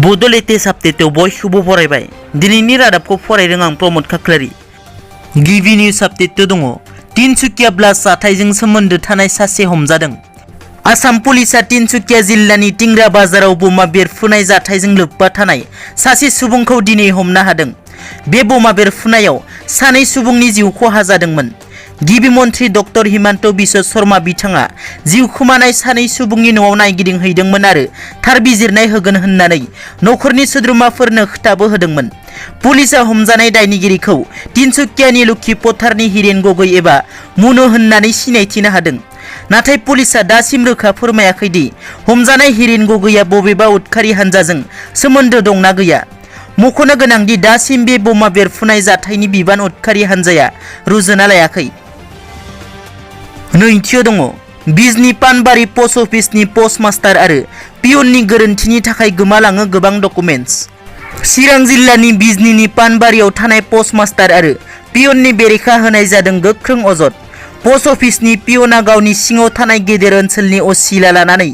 Bodo latest update बयखौबो फरायबाय दिनैनि रादाबखौ फरायदों आं प्रमोद खाख्लारि गिबि निउज आपडेट दङ तिनसुकिया ब्लास्ट जाथायजों सोमोन्दो थानाय सासे हमजादों आसाम पुलिसा तिनसुकिया जिल्लानि टिंग्रा बाजाराव बमा बेरफुनाय जाथायजों लोब्बा थानाय सासे सुबुंखौ दिनै हमनो हादों बे बमा बेरफुनायाव सानै सुबुंनि जिउ खहा जादोंमोन गिबि मन्थ्रि डक्टर हिमन्त बिश्व शर्मा बिथाङा जिउ खोमानाय सानै सुबुंनि न'आव नायगिदिंहैदोंमोन आरो थार बिजिरनाय होगोन होननानै नखरनि सोद्रोमाफोरनो खोथाबो होदोंमोन पुलिसा हमजानाय दायनिगिरिखौ तिनसुकियानि लुखि पथारनि हिरेन गगৈ एबा मुनु होननानै सिनायथिनो हादों नाथाय पुलिसा दासिम रोखा फोरमायाखै दि हमजानाय हिरेन गगैया बबेबा उदखारि हानजाजों सोमोन्दो दंना गैया मख'नो गोनांदि दासिम बे बमा बेरफुनाय जाथायनि बिबान उदखारि हानजाया रुजुना लायाखै नैथियाव दङ बिजनी पानबारि पोस्ट अफिसनि पोस्टमास्टार आरो पियननि गोरोन्थिनि थाखाय गोमालाङो गोबां डकुमेन्ट्स चिरां जिल्लानि बिजनीनि पानबारियाव थानाय पोस्टमास्टार आरो पियननि बेरेखा होनाय जादों गोख्रों अजद पोस्ट अफिसनि पियना गावनि सिङाव थानाय गेदेर ओनसोलनि असिला लानानै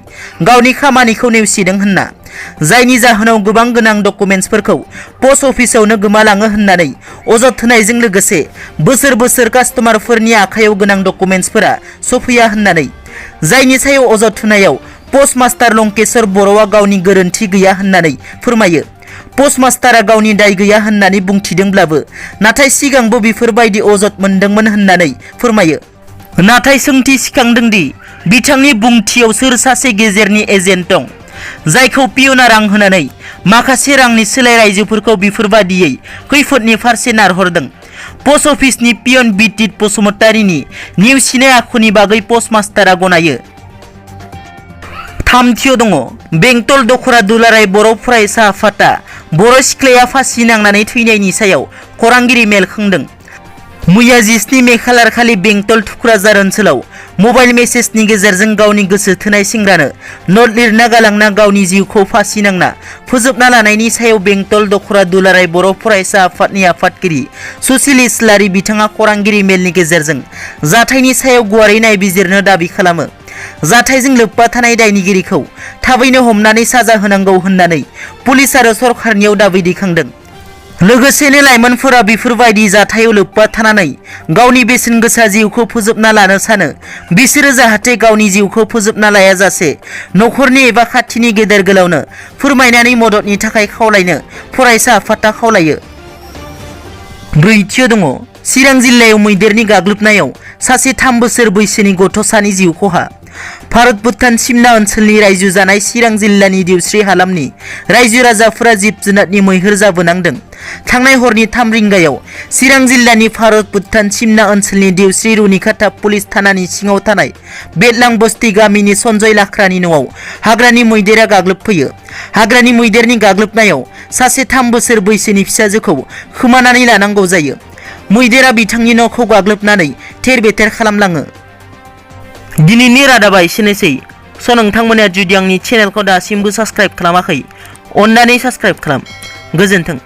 गावनि खामानिखौ नेवसिदों होनना जायनि जाहोनाव गोबां गोनां डकुमेन्ट्सफोरखौ पोस्ट अफिसावनो गोमालाङो होननानै अजद होनायजों लोगोसे बोसोर बोसोर कास्टमारफोरनि आखायाव गोनां डकुमेन्ट्सफोरा सफैया होननानै जायनि सायाव अजद होनायाव पोस्टमास्टार लंकेश्वर बर'आ गावनि गोरोन्थि गैया होननानै फोरमायो पोस्टमास्टारा गावनि दाय गैया होननानै बुंथिदोंब्लाबो नाथाय सिगांबो बेफोरबायदि अजद मोनदोंमोन होननानै फोरमायो नाथाय सोंथि सिखांदों दि बिथांनि बुंथियाव सोर सासे गेजेरनि एजेन्ट दं जायखौ पियना रां होनानै माखासे रांनि सोलाय रायजोफोरखौ बेफोरबादियै खैफोदनि फारसे नारहरदों पोस्ट अफिसनि पियन बिटित बसुमतारीनि नेवसिनाय आखुनि बागै पोस्टमास्टारा गनायो थामथियाव दङ बेंटल दखरा दुलाराय बर' फरायसा आफादा बर' सिख्लाया फासि नांनानै थैनायनि सायाव खौरांगिरि मेल खुंदों मैया 17 मे खालार खालि बेंटल थुक्राझार ओनसोलाव मबाइल मेसेजनि गेजेरजों गावनि गोसो थोनाय सेंग्रानो नोट लिरना गालांना गावनि जिउखौ फासि नांना फोजोबना लानायनि सायाव बेंटल दखरा दुलाराय बर' फरायसा आफादनि आफादगिरि सुसिल इस्लारि बिथाङा खौरांगिरि मेलनि गेजेरजों जाथायनि सायाव गुवारै नायबिजिरनो दाबि खालामो जाथायजों लोब्बा थानाय दायनिगिरिखौ थाबैनो हमनानै साजा होनांगौ होननानै पुलिस आरो सरकारनियाव दाबि दैखांदों लोगोसेनो लाइमोनफोरा बेफोरबायदि जाथायाव लोब्बा थानानै गावनि बेसेन गोसा जिउखौ फोजोबना लानो सानो बिसोरो जाहाथे गावनि जिउखौ फोजोबना लायाजासे नखरनि एबा खाथिनि गेदेर गोलावनो फोरमायनानै मददनि थाखाय खावलायनो फरायसा आफादा खावलायो ब्रैथियाव दङ चिरां जिल्लायाव मैदेरनि गाग्लोबनायाव सासे 3 बोसोर बैसोनि गथ'सानि जिउ खहा भारत भुटान सिमना ओनसोलनि रायजो जानाय चिरां जिल्लानि दिउस्रि हालामनि रायजो राजाफोरा जिब जुनारनि मैहुर जाबोनांदों थांनाय हरनि 3 रिंगायाव चिरां जिल्लानि भारत भुटान सिमना ओनसोलनि दिउस्रि रुनिखाता पुलिस थानानि सिङाव थानाय बेदलां बस्ति गामिनि सन्जय लाख्रानि न'आव हाग्रानि मैदेरा गाग्लोबफैयो हाग्रानि मैदेरनि गाग्लोबनायाव सासे 3 बोसोर बैसोनि फिसाजोखौ खोमानानै लानांगौ जायो मैदेरा बिथांनि न'खौ गाग्लोबनानै थेर बेथेर खालामलाङो दिनैनि रादाबा एसेनोसै नोंथांमोना जुदि आंनि चेनेलखौ दासिमबो साबस्क्राइब खालामाखै अन्नानै साबस्क्राइब खालाम गोजोन्थों।